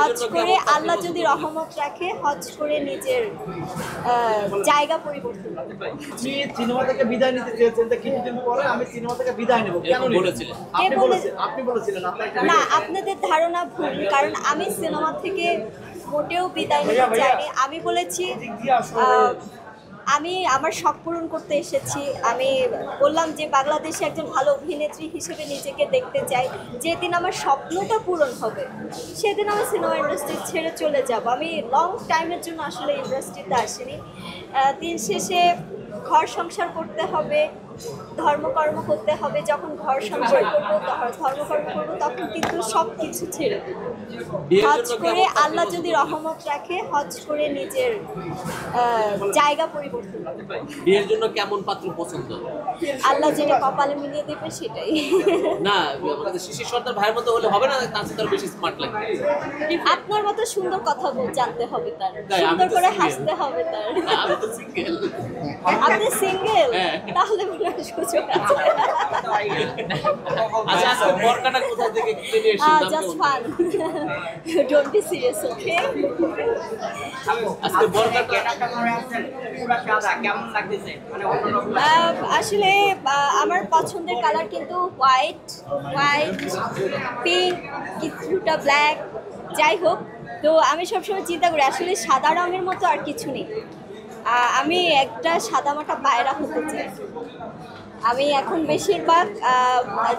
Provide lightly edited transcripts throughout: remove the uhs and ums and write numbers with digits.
হজ করে আল্লাহ যদি রহমত রাখে, হজ করে নিজের জায়গা পরিবর্তন করব। আপনি সিনেমা থেকে বিদায় নিতে চেয়েছেন, যে কিছুদিন পরে আমি সিনেমা থেকে বিদায় নেব, কেন বলেছিলেন? আপনি বলেছিলেন না, আপনাদের ধারণা ভুল, কারণ আমি সিনেমা থেকে মোটেও বিদায় নিতে চাইনি। আমি বলেছি আমি আমার শখ পূরণ করতে এসেছি। আমি বললাম যে বাংলাদেশে একজন ভালো অভিনেত্রী হিসেবে নিজেকে দেখতে চাই। যেদিন আমার স্বপ্নটা পূরণ হবে সেদিন আমি সিনেমা ইন্ডাস্ট্রি ছেড়ে চলে যাব। আমি লং টাইমের জন্য আসলে ইন্ডাস্ট্রিতে আসিনি। দিন শেষে ঘর সংসার করতে হবে, ধর্মকর্ম করতে হবে। যখন ঘর সংসার করবো, ধর্মকর্ম করবো, তখন কিন্তু সব কিছু ছেড়ে দেবো। হজ করে আল্লাহ যদি রহমত রাখে, হজ করে নিজের জায়গা পরিবর্তন করব। বিয়ের জন্য কেমন পাত্র পছন্দ? আল্লাহ যেটা কপালে মিলিয়ে দেবে সেটাই। না, আমাদের শিশির সর্দার ভাইয়ের মতো হলে হবে না, তার সাথে বেশি স্মার্ট লাগবে। আপনার মতো সুন্দর কথা জানতে হবে তার, সুন্দর করে হাসতে হবে তার। আমি তো সিঙ্গেল। আপনি সিঙ্গেল? তাহলে মনে হয় সুযোগ আছে। আচ্ছা, আজকে বরকাটা কোথা থেকে কিনে নিয়ে এসেছেন? Just fun, don't be serious, okay? আজকে বরকাটা কেমন লাগতেছে? মানে আসলে আমার পছন্দের কালার কিন্তু হোয়াইট, পিঙ্ক, কিছুটা ব্ল্যাক, যাই হোক। তো আমি সবসময় চিন্তা করি আসলে সাদা রঙের মতো আর কিছু নেই। আমি একটা সাদামাটা পায়রা হতে চাই। আমি এখন বেশিরভাগ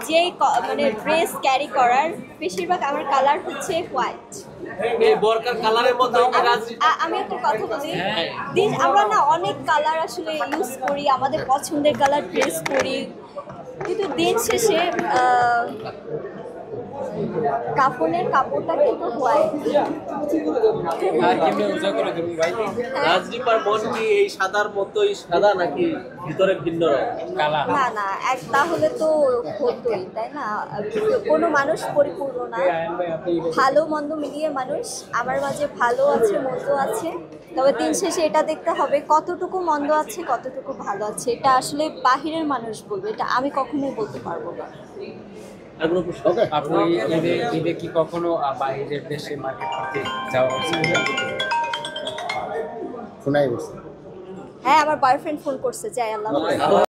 যেই মানে ড্রেস ক্যারি করার বেশিরভাগ আমার কালার হচ্ছে হোয়াইট। এই বরকার কালারের মধ্যে আমি একটা কথা বলি, আমরা না অনেক কালার আসলে ইউজ করি, আমাদের পছন্দের কালার ড্রেস করি, কিন্তু দিন শেষে কাফনের কাপড়টা কিন্তু হোয়াইট। রাজদীপার মন কি এই সাদার মতোই সাদা, নাকি ভিতরে ভিন্ন রং কালা? না না, তাহলে তো হতোই, তাই না? কোনো মানুষ পরিপূর্ণ না, ভালো মন্দ মিলিয়ে মানুষ। আমার মাঝে ভালো আছে, মন্দ আছে, তবে দিন শেষে এটা দেখতে হবে কতটুকু মন্দ আছে, কতটুকু ভালো আছে। এটা আসলে বাহিরের মানুষ বলবে, এটা আমি কখনোই বলতে পারবো না। আপনি ঈদে কি কখনো বাইরের দেশে মার্কেট করতে যাওয়া হয়েছে? হ্যাঁ, আমার বয়ফ্রেন্ড ফোন করছে, যাই আল্লাহ।